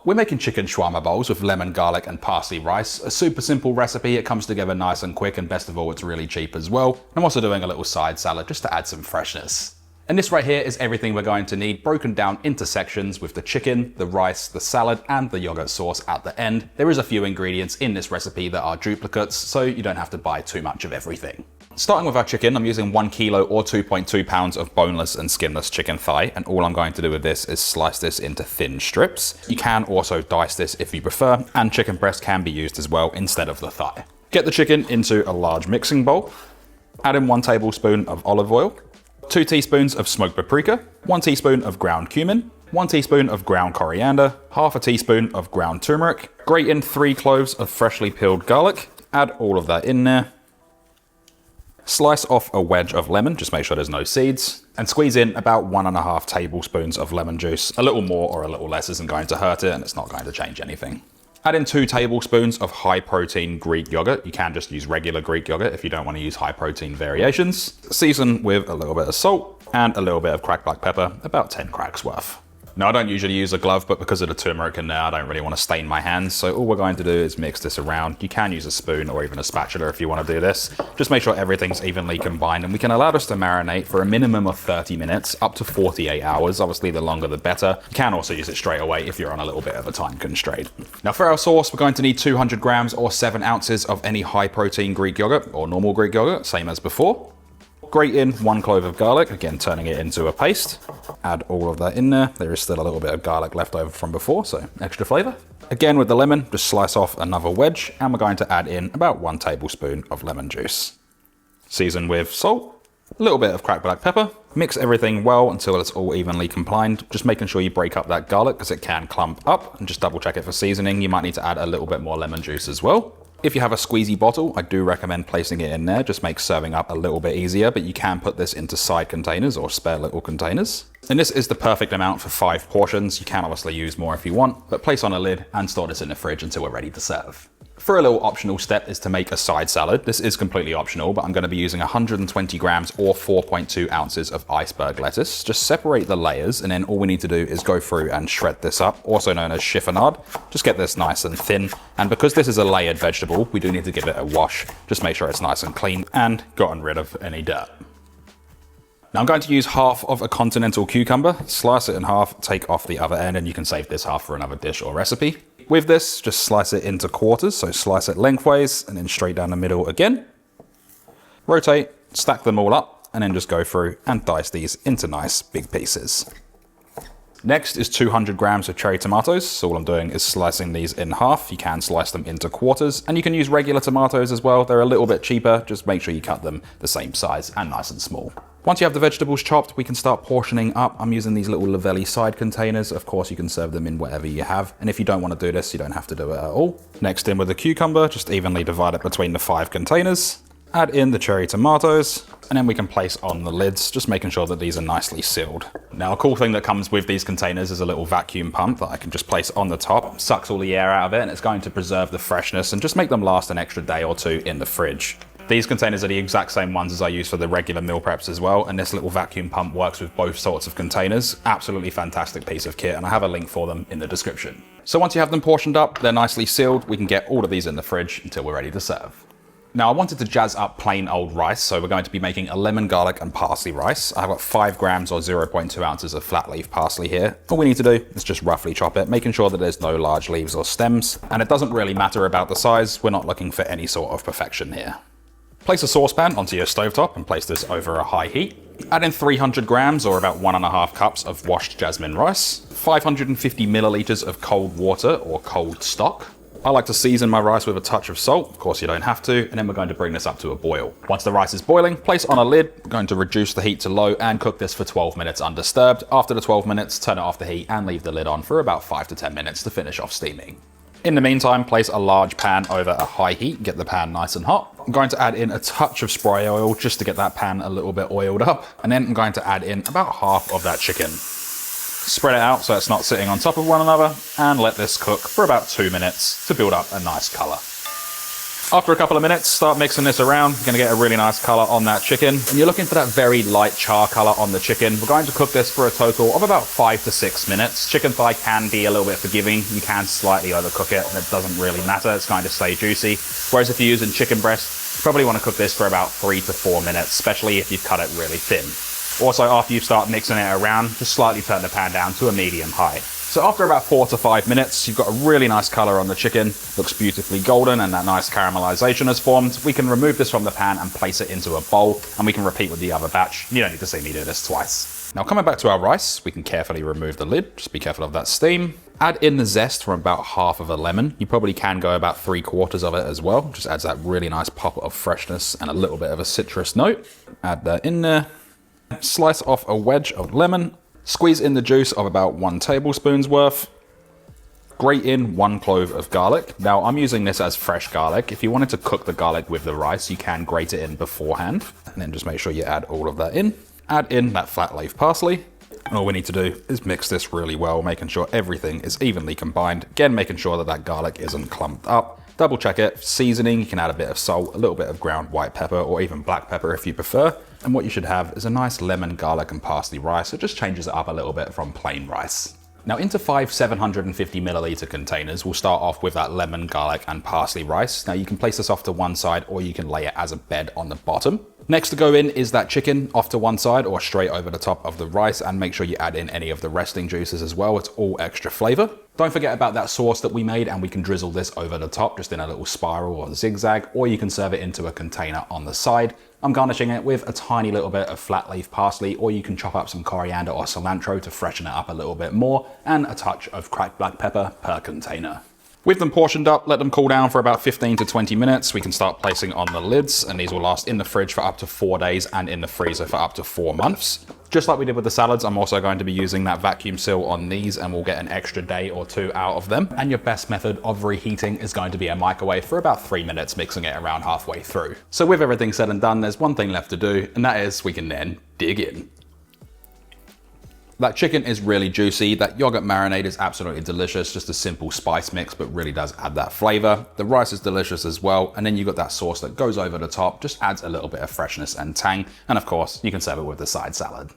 We're making chicken shawarma bowls with lemon, garlic and parsley rice. A super simple recipe, it comes together nice and quick, and best of all, it's really cheap as well. I'm also doing a little side salad just to add some freshness. And this right here is everything we're going to need broken down into sections with the chicken, the rice, the salad and the yogurt sauce at the end. There is a few ingredients in this recipe that are duplicates, so you don't have to buy too much of everything. Starting with our chicken, I'm using 1 kilo or 2.2 pounds of boneless and skinless chicken thigh, and all I'm going to do with this is slice this into thin strips. You can also dice this if you prefer, and chicken breast can be used as well instead of the thigh. Get the chicken into a large mixing bowl, add in 1 tablespoon of olive oil, 2 teaspoons of smoked paprika, 1 teaspoon of ground cumin, 1 teaspoon of ground coriander, half a teaspoon of ground turmeric, grate in 3 cloves of freshly peeled garlic, add all of that in there. Slice off a wedge of lemon, just make sure there's no seeds, and squeeze in about 1.5 tablespoons of lemon juice. A little more or a little less isn't going to hurt it, and it's not going to change anything. Add in 2 tablespoons of high protein Greek yogurt. You can just use regular Greek yogurt if you don't want to use high protein variations. Season with a little bit of salt and a little bit of cracked black pepper, about 10 cracks worth. Now, I don't usually use a glove, but because of the turmeric in there, I don't really want to stain my hands. So all we're going to do is mix this around. You can use a spoon or even a spatula if you want to do this. Just make sure everything's evenly combined, and we can allow this to marinate for a minimum of 30 minutes, up to 48 hours. Obviously, the longer the better. You can also use it straight away if you're on a little bit of a time constraint. Now, for our sauce, we're going to need 200 grams or 7 ounces of any high protein Greek yogurt or normal Greek yogurt, same as before. Grate in 1 clove of garlic, again turning it into a paste. Add all of that in there. There is still a little bit of garlic left over from before, so extra flavor. Again with the lemon, just slice off another wedge, and we're going to add in about 1 tablespoon of lemon juice. Season with salt, a little bit of cracked black pepper. Mix everything well until it's all evenly combined, just making sure you break up that garlic because it can clump up, and just double check it for seasoning. You might need to add a little bit more lemon juice as well. If you have a squeezy bottle, I do recommend placing it in there, just makes serving up a little bit easier, but you can put this into side containers or spare little containers. And this is the perfect amount for 5 portions. You can obviously use more if you want, but place on a lid and store this in the fridge until we're ready to serve. For a little optional step is to make a side salad. This is completely optional, but I'm going to be using 120 grams or 4.2 ounces of iceberg lettuce. Just separate the layers, and then all we need to do is go through and shred this up, also known as chiffonade. Just get this nice and thin. And because this is a layered vegetable, we do need to give it a wash. Just make sure it's nice and clean and gotten rid of any dirt. Now I'm going to use half of a continental cucumber, slice it in half, take off the other end, and you can save this half for another dish or recipe. With this, just slice it into quarters, so slice it lengthways and then straight down the middle again. Rotate, stack them all up, and then just go through and dice these into nice big pieces. Next is 200 grams of cherry tomatoes. So all I'm doing is slicing these in half. You can slice them into quarters, and you can use regular tomatoes as well. They're a little bit cheaper. Just make sure you cut them the same size and nice and small. Once you have the vegetables chopped, we can start portioning up. I'm using these little Luvele side containers. Of course, you can serve them in whatever you have. And if you don't want to do this, you don't have to do it at all. Next in with the cucumber, just evenly divide it between the 5 containers. Add in the cherry tomatoes, and then we can place on the lids, just making sure that these are nicely sealed. Now, a cool thing that comes with these containers is a little vacuum pump that I can just place on the top, sucks all the air out of it, and it's going to preserve the freshness and just make them last an extra day or 2 in the fridge. These containers are the exact same ones as I use for the regular meal preps as well, and this little vacuum pump works with both sorts of containers. Absolutely fantastic piece of kit, and I have a link for them in the description. So once you have them portioned up, they're nicely sealed, we can get all of these in the fridge until we're ready to serve. Now, I wanted to jazz up plain old rice, so we're going to be making a lemon, garlic and parsley rice. I've got 5 grams or 0.2 ounces of flat leaf parsley here. All we need to do is just roughly chop it, making sure that there's no large leaves or stems. And it doesn't really matter about the size. We're not looking for any sort of perfection here. Place a saucepan onto your stovetop and place this over a high heat. Add in 300 grams or about 1.5 cups of washed jasmine rice, 550 milliliters of cold water or cold stock. I like to season my rice with a touch of salt. Of course, you don't have to. And then we're going to bring this up to a boil. Once the rice is boiling, place on a lid. We're going to reduce the heat to low and cook this for 12 minutes undisturbed. After the 12 minutes, turn it off the heat and leave the lid on for about 5 to 10 minutes to finish off steaming. In the meantime, place a large pan over a high heat, get the pan nice and hot. I'm going to add in a touch of spray oil just to get that pan a little bit oiled up. And then I'm going to add in about half of that chicken. Spread it out so it's not sitting on top of one another, and let this cook for about 2 minutes to build up a nice color. After a couple of minutes, start mixing this around. You're gonna get a really nice color on that chicken. And you're looking for that very light char color on the chicken. We're going to cook this for a total of about 5 to 6 minutes. Chicken thigh can be a little bit forgiving. You can slightly overcook it, and it doesn't really matter. It's going to stay juicy. Whereas if you're using chicken breast, you probably want to cook this for about 3 to 4 minutes, especially if you've cut it really thin. Also, after you start mixing it around, just slightly turn the pan down to a medium high. So after about 4 to 5 minutes, you've got a really nice color on the chicken. Looks beautifully golden and that nice caramelization has formed. We can remove this from the pan and place it into a bowl, and we can repeat with the other batch. You don't need to see me do this twice. Now coming back to our rice, we can carefully remove the lid. Just be careful of that steam. Add in the zest from about half of a lemon. You probably can go about 3/4 of it as well. Just adds that really nice pop of freshness and a little bit of a citrus note. Add that in there. Slice off a wedge of lemon. Squeeze in the juice of about 1 tablespoon's worth. Grate in 1 clove of garlic. Now I'm using this as fresh garlic. If you wanted to cook the garlic with the rice, you can grate it in beforehand. And then just make sure you add all of that in. Add in that flat leaf parsley. And all we need to do is mix this really well, making sure everything is evenly combined. Again, making sure that that garlic isn't clumped up. Double check it. Seasoning, you can add a bit of salt, a little bit of ground white pepper, or even black pepper if you prefer. And what you should have is a nice lemon, garlic, and parsley rice. It just changes it up a little bit from plain rice. Now into 5 750 milliliter containers, we'll start off with that lemon, garlic, and parsley rice. Now you can place this off to one side, or you can lay it as a bed on the bottom. Next to go in is that chicken off to one side or straight over the top of the rice, and make sure you add in any of the resting juices as well. It's all extra flavor. Don't forget about that sauce that we made, and we can drizzle this over the top just in a little spiral or zigzag, or you can serve it into a container on the side. I'm garnishing it with a tiny little bit of flat leaf parsley, or you can chop up some coriander or cilantro to freshen it up a little bit more, and a touch of cracked black pepper per container. With them portioned up, let them cool down for about 15 to 20 minutes. We can start placing on the lids, and these will last in the fridge for up to 4 days and in the freezer for up to 4 months. Just like we did with the salads, I'm also going to be using that vacuum seal on these, and we'll get an extra day or 2 out of them. And your best method of reheating is going to be a microwave for about 3 minutes, mixing it around halfway through. So with everything said and done, there's one thing left to do, and that is we can then dig in. That chicken is really juicy. That yogurt marinade is absolutely delicious. Just a simple spice mix, but really does add that flavor. The rice is delicious as well. And then you got that sauce that goes over the top, just adds a little bit of freshness and tang. And of course, you can serve it with the side salad.